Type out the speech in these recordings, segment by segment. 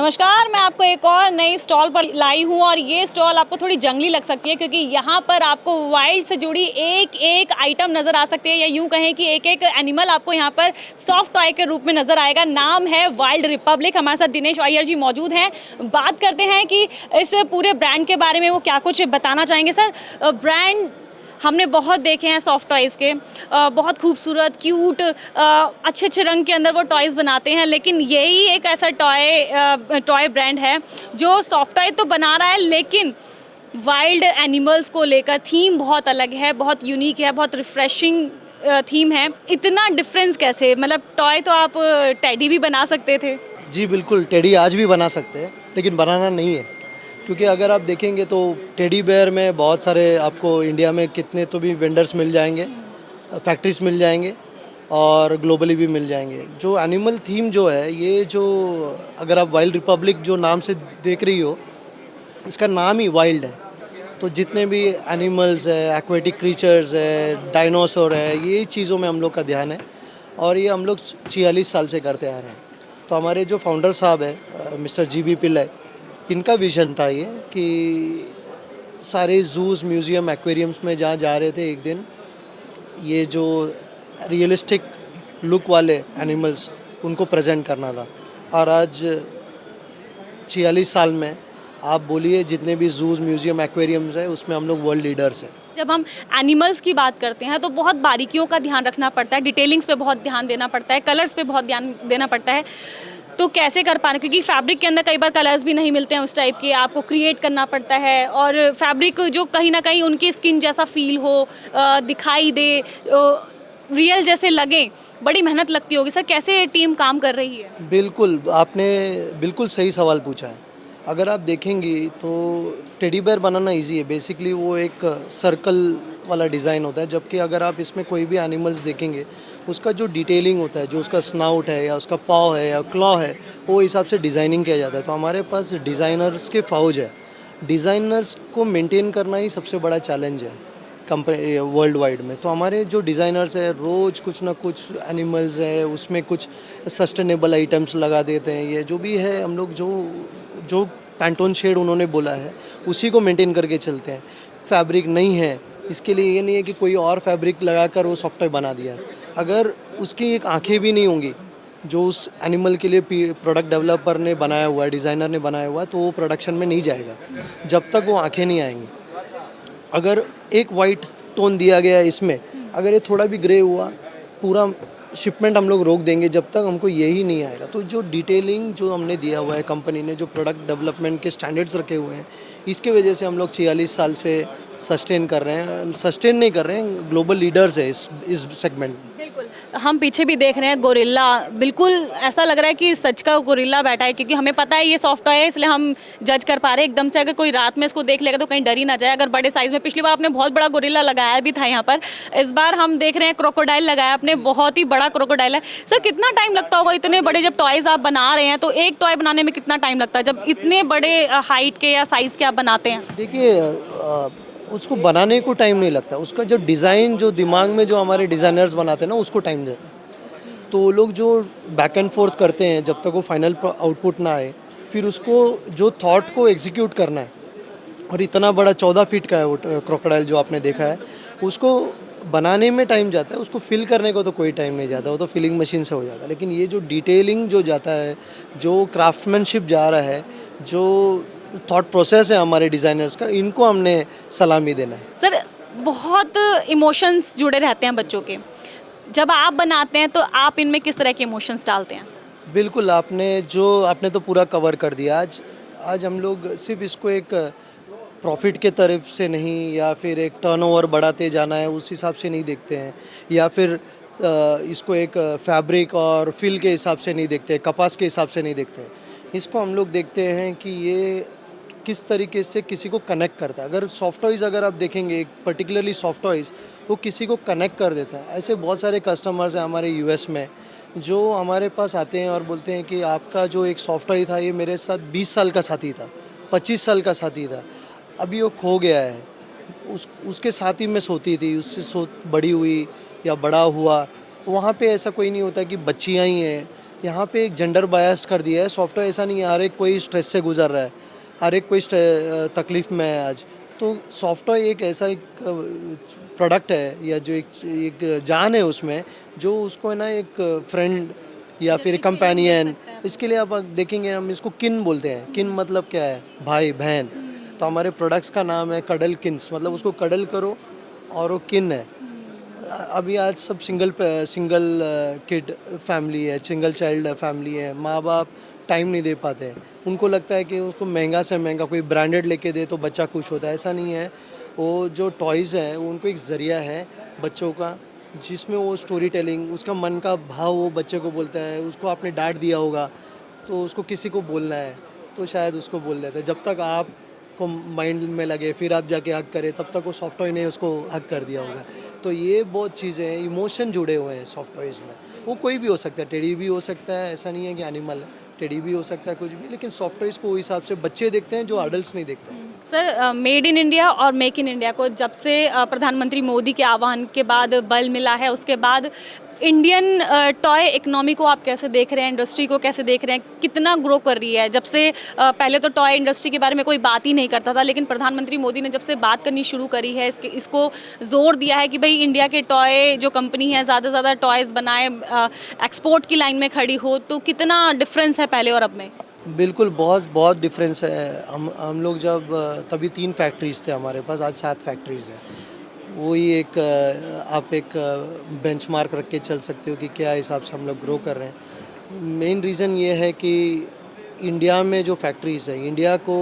नमस्कार, मैं आपको एक और नई स्टॉल पर लाई हूँ और ये स्टॉल आपको थोड़ी जंगली लग सकती है क्योंकि यहाँ पर आपको वाइल्ड से जुड़ी एक एक आइटम नज़र आ सकती है या यूँ कहें कि एक एक एनिमल आपको यहाँ पर सॉफ्ट टॉय के रूप में नज़र आएगा। नाम है वाइल्ड रिपब्लिक। हमारे साथ दिनेश अय्यर जी मौजूद हैं। बात करते हैं कि इस पूरे ब्रांड के बारे में वो क्या कुछ बताना चाहेंगे। सर, ब्रांड हमने बहुत देखे हैं सॉफ्ट टॉयज़ के, बहुत खूबसूरत क्यूट अच्छे अच्छे रंग के अंदर वो टॉयज़ बनाते हैं, लेकिन यही एक ऐसा टॉय ब्रांड है जो सॉफ्ट टॉय तो बना रहा है लेकिन वाइल्ड एनिमल्स को लेकर थीम बहुत अलग है, बहुत यूनिक है, बहुत रिफ्रेशिंग थीम है। इतना डिफरेंस कैसे? मतलब टॉय तो आप टेडी भी बना सकते थे। जी बिल्कुल, टेडी आज भी बना सकते हैं लेकिन बनाना नहीं है, क्योंकि अगर आप देखेंगे तो टेडी बेयर में बहुत सारे आपको इंडिया में कितने तो भी वेंडर्स मिल जाएंगे, फैक्ट्रीज मिल जाएंगे और ग्लोबली भी मिल जाएंगे। जो एनिमल थीम जो है, ये जो अगर आप वाइल्ड रिपब्लिक जो नाम से देख रही हो, इसका नाम ही वाइल्ड है। तो जितने भी एनिमल्स है, एक्वेटिक क्रीचर्स है, डायनासोर है, ये चीज़ों में हम लोग का ध्यान है और ये हम लोग 46 साल से करते आ रहे हैं। तो हमारे जो फाउंडर साहब है मिस्टर GB पिल्लाई, इनका विजन था ये कि सारे जूस, म्यूज़ियम, एक्वेरियम्स में जहाँ जा रहे थे एक दिन, ये जो रियलिस्टिक लुक वाले एनिमल्स उनको प्रेजेंट करना था। और आज 46 साल में आप बोलिए जितने भी जूस, म्यूज़ियम, एक्वेरियम्स है, उसमें हम लोग वर्ल्ड लीडर्स हैं। जब हम एनिमल्स की बात करते हैं तो बहुत बारीकियों का ध्यान रखना पड़ता है, डिटेलिंग्स पे बहुत ध्यान देना पड़ता है, कलर्स पे बहुत ध्यान देना पड़ता है। तो कैसे कर पा रहे, क्योंकि फैब्रिक के अंदर कई बार कलर्स भी नहीं मिलते हैं उस टाइप के, आपको क्रिएट करना पड़ता है और फैब्रिक जो कहीं ना कहीं उनकी स्किन जैसा फील हो, दिखाई दे, रियल जैसे लगे, बड़ी मेहनत लगती होगी। सर, कैसे टीम काम कर रही है? बिल्कुल, आपने बिल्कुल सही सवाल पूछा है। अगर आप देखेंगी तो टेडी बेयर बनाना इजी है। बेसिकली वो एक सर्कल वाला डिज़ाइन होता है, जबकि अगर आप इसमें कोई भी एनिमल्स देखेंगे, उसका जो डिटेलिंग होता है, जो उसका स्नाउट है या उसका पाँव है या क्लॉ है, वो हिसाब से डिज़ाइनिंग किया जाता है। तो हमारे पास डिज़ाइनर्स के फ़ौज है। डिज़ाइनर्स को मेंटेन करना ही सबसे बड़ा चैलेंज है कंपनी वर्ल्ड वाइड में। तो हमारे जो डिज़ाइनर्स है, रोज़ कुछ ना कुछ एनिमल्स है, उसमें कुछ सस्टेनेबल आइटम्स लगा देते हैं। ये जो भी है, हम लोग जो जो पैंटोन शेड उन्होंने बोला है, उसी को मेंटेन करके चलते हैं। फैब्रिक नहीं है, इसके लिए ये नहीं है कि कोई और फैब्रिक लगाकर वो सॉफ्टवेयर बना दिया। अगर उसकी एक आँखें भी नहीं होंगी जो उस एनिमल के लिए प्रोडक्ट डेवलपर ने बनाया हुआ है, डिज़ाइनर ने बनाया हुआ है, तो वो प्रोडक्शन में नहीं जाएगा जब तक वो आँखें नहीं आएंगी। अगर एक वाइट टोन दिया गया है इसमें, अगर ये थोड़ा भी ग्रे हुआ, पूरा शिपमेंट हम लोग रोक देंगे जब तक हमको यही नहीं आएगा। तो जो डिटेलिंग जो हमने दिया हुआ है, कंपनी ने जो प्रोडक्ट डेवलपमेंट के स्टैंडर्ड्स रखे हुए हैं, इसके वजह से हम लोग 46 साल से सस्टेन कर रहे हैं। सस्टेन नहीं कर रहे हैं, ग्लोबल लीडर्स है इस सेगमेंट में। बिल्कुल, हम पीछे भी देख रहे हैं गोरिल्ला, बिल्कुल ऐसा लग रहा है कि सच का गोरिल्ला बैठा है, क्योंकि हमें पता है ये सॉफ्ट टॉय है इसलिए हम जज कर पा रहे हैं एकदम से। अगर कोई रात में इसको देख लेगा तो कहीं डर ही ना जाए। अगर बड़े साइज़ में, पिछली बार आपने बहुत बड़ा गोरिल्ला लगाया भी था यहाँ पर, इस बार हम देख रहे हैं क्रोकोडाइल लगाया आपने, बहुत ही बड़ा क्रोकोडाइल है। सर, कितना टाइम लगता होगा इतने बड़े जब टॉयज़ आप बना रहे हैं, तो एक टॉय बनाने में कितना टाइम लगता है जब इतने बड़े हाइट के या साइज़ के आप बनाते हैं? देखिए, उसको बनाने को टाइम नहीं लगता, उसका जो डिज़ाइन जो दिमाग में जो हमारे डिज़ाइनर्स बनाते हैं ना, उसको टाइम देता है। तो वो लोग जो बैक एंड फोर्थ करते हैं जब तक वो फाइनल आउटपुट ना आए, फिर उसको जो थॉट को एग्जीक्यूट करना है। और इतना बड़ा 14 फीट का है वो क्रोकोडाइल जो आपने देखा है, उसको बनाने में टाइम जाता है, उसको फिल करने को तो कोई टाइम नहीं जाता, वो तो फिलिंग मशीन से हो जाता है। लेकिन ये जो डिटेलिंग जो जाता है, जो क्राफ्टमैनशिप जा रहा है, जो थॉट प्रोसेस है हमारे डिज़ाइनर्स का, इनको हमने सलामी देना है। सर, बहुत इमोशंस जुड़े रहते हैं बच्चों के, जब आप बनाते हैं तो आप इनमें किस तरह के इमोशंस डालते हैं? बिल्कुल, आपने तो पूरा कवर कर दिया। आज हम लोग सिर्फ इसको एक प्रॉफिट के तरफ से नहीं, या फिर एक टर्नओवर बढ़ाते जाना है उस हिसाब से नहीं देखते हैं, या फिर इसको एक फैब्रिक और फिल के हिसाब से नहीं देखते, कपास के हिसाब से नहीं देखते हैं। इसको हम लोग देखते हैं कि ये किस तरीके से किसी को कनेक्ट करता है। अगर सॉफ्ट टॉयज़ अगर आप देखेंगे, पर्टिकुलरली सॉफ्ट टॉयज़, वो किसी को कनेक्ट कर देता है। ऐसे बहुत सारे कस्टमर्स हैं हमारे US में जो हमारे पास आते हैं और बोलते हैं कि आपका जो एक सॉफ्ट टॉय था, ये मेरे साथ 20 साल का साथी था, 25 साल का साथी था, अभी वो खो गया है। उसके साथ ही मैं सोती थी, उससे बड़ी हुई या बड़ा हुआ। वहाँ पे ऐसा कोई नहीं होता कि बच्चियाँ ही हैं यहाँ पे एक जेंडर बायस्ड कर दिया है। सॉफ्टवेयर ऐसा नहीं है हर एक कोई स्ट्रेस से गुजर रहा है, हर एक कोई तकलीफ़ में है आज। तो सॉफ्टवेयर एक ऐसा एक प्रोडक्ट है या जो एक जान है उसमें, जो उसको है ना एक फ्रेंड या फिर कंपेनियन, इसके लिए आप देखेंगे हम इसको किन बोलते हैं। किन मतलब क्या है? भाई बहन। तो हमारे प्रोडक्ट्स का नाम है कडल किन्स, मतलब उसको कडल करो और वो किन है। अभी आज सब सिंगल किड फैमिली है, सिंगल चाइल्ड फैमिली है, माँ बाप टाइम नहीं दे पाते हैं। उनको लगता है कि उसको महंगा से महंगा कोई ब्रांडेड लेके दे तो बच्चा खुश होता है। ऐसा नहीं है। वो जो टॉयज़ हैं वो उनको एक ज़रिया है बच्चों का, जिसमें वो स्टोरी टेलिंग, उसका मन का भाव वो बच्चे को बोलता है। उसको आपने डांट दिया होगा तो उसको किसी को बोलना है तो शायद उसको बोल लेता है। जब तक आप को माइंड में लगे फिर आप जाके हक करें, तब तक वो सॉफ्टवेयर ने उसको हक कर दिया होगा। तो ये बहुत चीज़ें हैं, इमोशन जुड़े हुए हैं सॉफ्टवेयर में। वो कोई भी हो सकता है, टेडी भी हो सकता है, ऐसा नहीं है कि एनिमल है, टेडी भी हो सकता है कुछ भी, लेकिन सॉफ्टवेयर को उस हिसाब से बच्चे देखते हैं जो अडल्ट नहीं देखते हैं। सर, मेड इन इंडिया और मेक इन इंडिया को जब से प्रधानमंत्री मोदी के आह्वान के बाद बल मिला है, उसके बाद इंडियन टॉय इकोनॉमी को आप कैसे देख रहे हैं, इंडस्ट्री को कैसे देख रहे हैं, कितना ग्रो कर रही है? जब से पहले तो टॉय इंडस्ट्री के बारे में कोई बात ही नहीं करता था, लेकिन प्रधानमंत्री मोदी ने जब से बात करनी शुरू करी है, इसको जोर दिया है कि भाई इंडिया के टॉय जो कंपनी है ज़्यादा से ज़्यादा टॉयज़ बनाए, एक्सपोर्ट की लाइन में खड़ी हो, तो कितना डिफरेंस है पहले और अब में? बिल्कुल बहुत बहुत डिफरेंस है। हम लोग जब तभी 3 फैक्ट्रीज़ थे हमारे पास, आज 7 फैक्ट्रीज़ हैं। वही एक आप एक बेंचमार्क रख के चल सकते हो कि क्या हिसाब से हम लोग ग्रो कर रहे हैं। मेन रीज़न ये है कि इंडिया में जो फैक्ट्रीज़ है, इंडिया को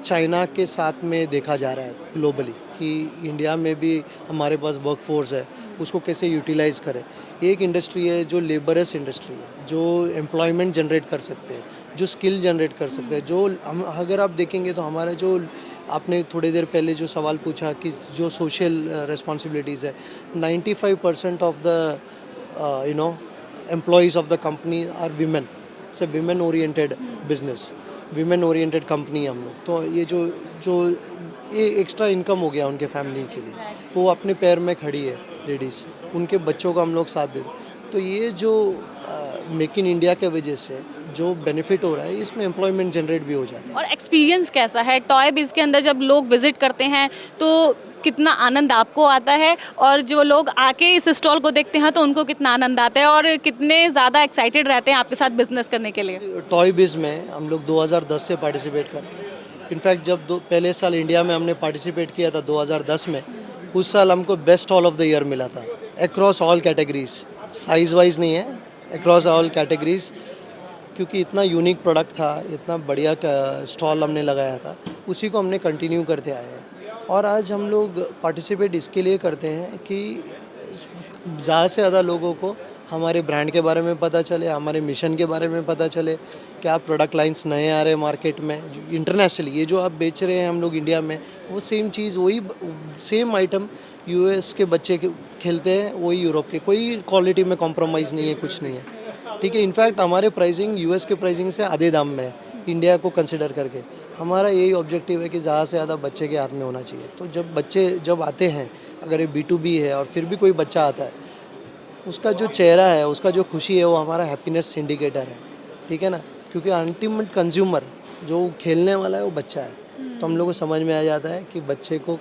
चाइना के साथ में देखा जा रहा है ग्लोबली, कि इंडिया में भी हमारे पास वर्क फोर्स है, उसको कैसे यूटिलाइज़ करें। एक इंडस्ट्री है जो लेबरस इंडस्ट्री है, जो एम्प्लॉयमेंट जनरेट कर सकते हैं, जो स्किल जनरेट कर सकते हैं। जो हम अगर आप देखेंगे तो हमारा जो आपने थोड़ी देर पहले जो सवाल पूछा कि जो सोशल रिस्पॉन्सिबिलिटीज़ है, 95% of the employees of the company are women. It's a women oriented business, women oriented company हम लोग। तो ये जो जो ये एक्स्ट्रा इनकम हो गया उनके फैमिली के लिए, वो अपने पैर में खड़ी है लेडीज़, उनके बच्चों का हम लोग साथ देते। तो ये जो मेक इन इंडिया के वजह से जो बेनिफिट हो रहा है, इसमें एम्प्लॉयमेंट जनरेट भी हो जाता है। और एक्सपीरियंस कैसा है टॉय बिज़ के अंदर जब लोग विजिट करते हैं, तो कितना आनंद आपको आता है, और जो लोग आके इस स्टॉल को देखते हैं तो उनको कितना आनंद आता है, और कितने ज़्यादा एक्साइटेड रहते हैं आपके साथ बिजनेस करने के लिए? टॉय बिज़ में हम लोग 2010 से पार्टिसिपेट कर रहे हैं। इनफैक्ट जब पहले साल इंडिया में हमने पार्टिसिपेट किया था 2010 में, उस साल हमको best stall of the year मिला था across all categories, size wise नहीं है, अक्रॉस ऑल कैटेगरीज। क्योंकि इतना यूनिक प्रोडक्ट था, इतना बढ़िया स्टॉल हमने लगाया था, उसी को हमने कंटिन्यू करते आए हैं। और आज हम लोग पार्टिसिपेट इसके लिए करते हैं कि ज़्यादा से ज़्यादा लोगों को हमारे ब्रांड के बारे में पता चले, हमारे मिशन के बारे में पता चले, क्या प्रोडक्ट लाइंस नए आ रहे हैं मार्केट में इंटरनेशनली। ये जो आप बेच रहे हैं हम लोग इंडिया में, वो सेम चीज़, वही सेम आइटम यूएस के बच्चे खेलते हैं, वही यूरोप के, कोई क्वालिटी में कॉम्प्रोमाइज़ नहीं है, कुछ नहीं है, ठीक है। इनफैक्ट हमारे प्राइसिंग यूएस के प्राइसिंग से आधे दाम में है, इंडिया को कंसिडर करके। हमारा यही ऑब्जेक्टिव है कि ज़्यादा से ज़्यादा बच्चे के हाथ में होना चाहिए। तो जब बच्चे जब आते हैं, अगर ये B2B है और फिर भी कोई बच्चा आता है, उसका जो चेहरा है, उसका जो खुशी है, वो हमारा हैप्पीनेस इंडिकेटर है, ठीक है ना। क्योंकि अल्टीमेट कंज्यूमर जो खेलने वाला है वो बच्चा है। तो हम लोग को समझ में आ जाता है कि बच्चे को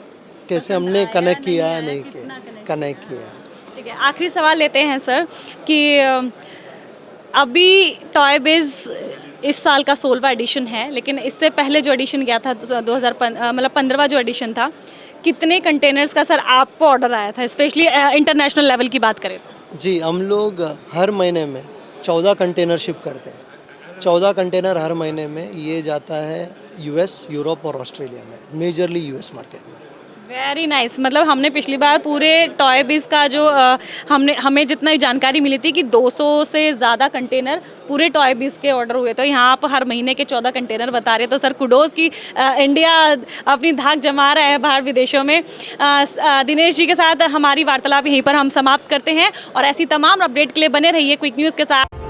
कैसे हमने कनेक्ट किया है, नहीं किया, कनेक्ट किया है। ठीक है, आखिरी सवाल लेते हैं सर कि अभी टॉय बिज़ इस साल का 16वां एडिशन है, लेकिन इससे पहले जो एडिशन गया था 15वां जो एडिशन था, कितने कंटेनर्स का सर आपको ऑर्डर आया था, स्पेशली इंटरनेशनल लेवल की बात करें तो? जी, हम लोग हर महीने में 14 कंटेनर शिप करते हैं। 14 कंटेनर हर महीने में ये जाता है यूएस, यूरोप और ऑस्ट्रेलिया में, मेजरली यूएस मार्केट में। Very nice. मतलब हमने पिछली बार पूरे टॉय बिज़ का जो हमें जितना जानकारी मिली थी कि 200 से ज़्यादा कंटेनर पूरे टॉय बिज़ के ऑर्डर हुए, तो यहाँ आप हर महीने के 14 कंटेनर बता रहे, तो सर कुडोज की इंडिया अपनी धाक जमा रहा है बाहर विदेशों में। दिनेश जी के साथ हमारी वार्तालाप यहीं पर हम समाप्त करते हैं, और ऐसी तमाम अपडेट के लिए बने रहिए क्विक न्यूज़ के साथ।